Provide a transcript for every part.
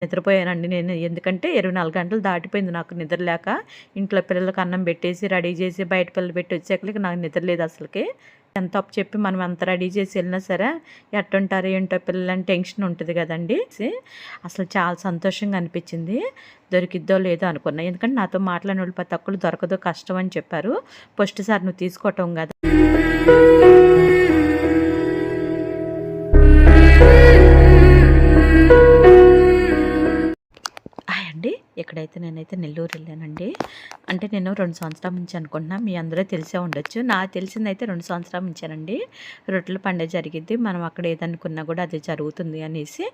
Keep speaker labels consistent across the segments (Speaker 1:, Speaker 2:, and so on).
Speaker 1: నిద్రపోయానండి నేను. ఎందుకంటే 24 గంటలు దాటిపోయింది నాకు నిద్ర లేక. ఇంట్లో పిల్లలకి అన్నం పెట్టేసి, రెడీ చేసి, బయట పిల్లలు పెట్టి వచ్చాకలకి నాకు నిద్ర లేదు అసలకి. ఎంత అప్పచెప్పి మనం అంత రెడీ చేసి వెళ్ళినా సరే, ఎట్టుంటారో ఏంటో పిల్లలని టెన్షన్ ఉంటుంది కదండీ! అసలు చాలా సంతోషంగా అనిపించింది. దొరికిద్దో లేదో అనుకున్నా. ఎందుకంటే నాతో మాట్లాడినోళ్ళు ప్రతి ఒక్కళ్ళు దొరకదు, కష్టం అని చెప్పారు. ఫస్ట్ సారి నువ్వు తీసుకోవటం కదా! హాయ్ అండి. ఇక్కడైతే నేనైతే నెల్లూరు వెళ్ళానండి. అంటే నేను 2 సంవత్సరాల నుంచి అనుకుంటున్నా. మీ అందరూ తెలిసే ఉండొచ్చు. నాకు తెలిసిందైతే 2 సంవత్సరాల నుంచేనండి. రొట్టెల పండుగ జరిగిద్ది. మనం అక్కడ ఏదనుకున్నా కూడా అది జరుగుతుంది అనేసి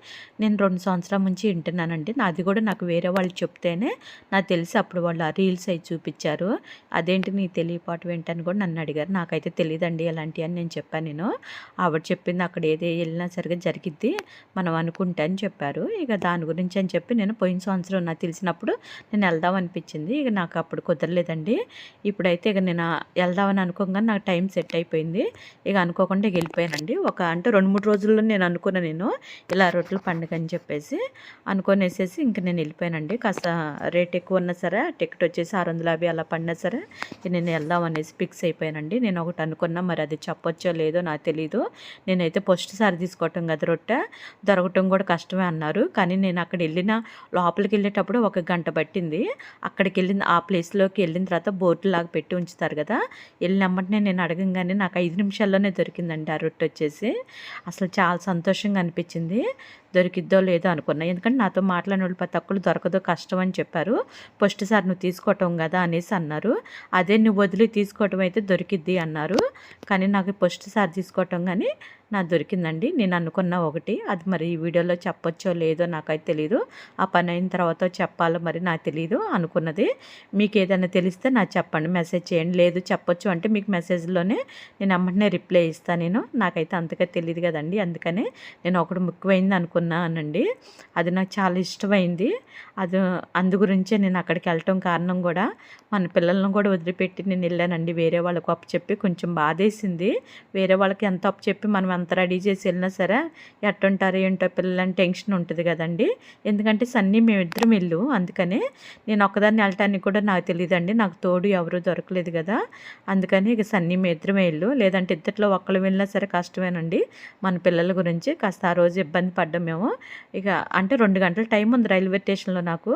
Speaker 1: నేను 2 సంవత్సరాల నుంచి వింటున్నానండి. నాది కూడా నాకు వేరే వాళ్ళు చెప్తేనే నాకు తెలిసి అప్పుడు వాళ్ళు ఆ రీల్స్ అయి చూపించారు. అదేంటి నీకు తెలియపోవటం ఏంటని కూడా నన్ను అడిగారు. నాకైతే తెలియదండి ఎలాంటివి అని నేను చెప్పాను. నేను ఆవిడ చెప్పింది అక్కడ ఏది వెళ్ళినా సరిగ్గా జరిగిద్ది మనం అనుకుంటే అని చెప్పారు. ఇక దాని గురించి అని చెప్పి నేను పోయిన సంవత్సరం నాకు తెలిసినప్పుడు నేను వెళ్దాం అనిపించింది. ఇక నాకు అప్పుడు కుదరలేదండి. ఇప్పుడైతే ఇక నేను వెళ్దామని అనుకోగానే నాకు టైం సెట్ అయిపోయింది. ఇక అనుకోకుండా ఇక వెళ్ళిపోయానండి. అంటే 2-3 రోజుల్లో నేను అనుకున్నా నేను ఇలా రొట్టెల పండుగ అని చెప్పేసి అనుకునేసేసి ఇంక నేను వెళ్ళిపోయానండి. కాస్త రేట్ ఎక్కువ ఉన్నా సరే టికెట్ వచ్చేసి 650 అలా పడినా సరే నేను వెళ్దాం అనేసి ఫిక్స్ అయిపోయానండి. నేను ఒకటి అనుకున్నా, మరి అది చెప్పొచ్చో లేదో నాకు తెలీదు. నేనైతే ఫస్ట్ సారి తీసుకోవటం కదా రొట్టె, దొరకటం కూడా కష్టమే అన్నారు. కానీ నేను అక్కడ వెళ్ళిన లోపలికి వెళ్ళేటప్పుడు 1 గంట పట్టింది. అక్కడికి వెళ్ళిన ఆ ప్లేస్లోకి వెళ్ళిన తర్వాత బోర్డు లాగా పెట్టి ఉంచుతారు కదా, వెళ్ళినమ్మటనే నేను అడగంగానే నాకు 5 నిమిషాల్లోనే దొరికిందండి ఆ రొట్టె వచ్చేసి. అసలు చాలా సంతోషంగా అనిపించింది. దొరికిద్దో లేదో అనుకున్నా. ఎందుకంటే నాతో మాట్లాడిన వాళ్ళు ప్రతి ఒక్కళ్ళు దొరకదో, కష్టం అని చెప్పారు. ఫస్ట్ సారి నువ్వు తీసుకోవటం కదా అనేసి అన్నారు. అదే నువ్వు వదిలి తీసుకోవటం అయితే దొరికిద్ది అన్నారు. కానీ నాకు ఫస్ట్ సారి తీసుకోవటం కానీ నాకు దొరికిందండి. నేను అనుకున్న ఒకటి, అది మరి ఈ వీడియోలో చెప్పొచ్చో లేదో నాకైతే తెలీదు. ఆ పని అయిన తర్వాత చెప్పాలో మరి నాకు తెలీదు అనుకున్నది. మీకు ఏదైనా తెలిస్తే నాకు చెప్పండి, మెసేజ్ చేయండి. లేదు చెప్పొచ్చు అంటే మీకు మెసేజ్లోనే నేను అమ్మటనే రిప్లై ఇస్తాను నేను. నాకైతే అంతగా తెలియదు కదండి. అందుకనే నేను ఒకటి ముఖ్యమైంది అనుకున్నానండి. అది నాకు చాలా ఇష్టమైంది. అది అందు గురించే నేను అక్కడికి వెళ్ళటం కారణం కూడా మన పిల్లలను కూడా వదిలిపెట్టి నేను వెళ్ళానండి. వేరే వాళ్ళకు అప్పచెప్పి కొంచెం బాధేసింది. వేరే వాళ్ళకి ఎంత అప్పచెప్పి మనం అంత రెడీ చేసి వెళ్ళినా సరే ఎట్టుంటారో ఏంటో పిల్లలని టెన్షన్ ఉంటుంది కదండి. ఎందుకంటే సన్నీ మేమిద్దరం వెళ్ళు, అందుకనే నేను ఒక్కదాన్ని వెళ్ళటానికి కూడా నాకు తెలియదండి. నాకు తోడు ఎవరు దొరకలేదు కదా, అందుకని ఇక సన్నీ మేమిద్దరం వెళ్ళు, లేదంటే ఇద్దరిలో ఒక్కళ్ళు వెళ్ళినా సరే కష్టమేనండి. మన పిల్లల గురించి కాస్త ఆ రోజు ఇబ్బంది పడ్డాం మేము. ఇక అంటే 2 గంటల టైం ఉంది రైల్వే స్టేషన్లో నాకు.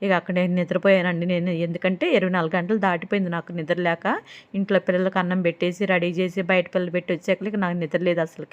Speaker 1: ఇక అక్కడే నిద్రపోయానండి నేను. ఎందుకంటే 24 గంటలు దాటిపోయింది నాకు నిద్ర లేక. ఇంట్లో పిల్లలకి అన్నం పెట్టేసి, రెడీ చేసి, బయట పిల్లలు పెట్టి వచ్చాకలకి నాకు నిద్ర లేదు అసలుకి.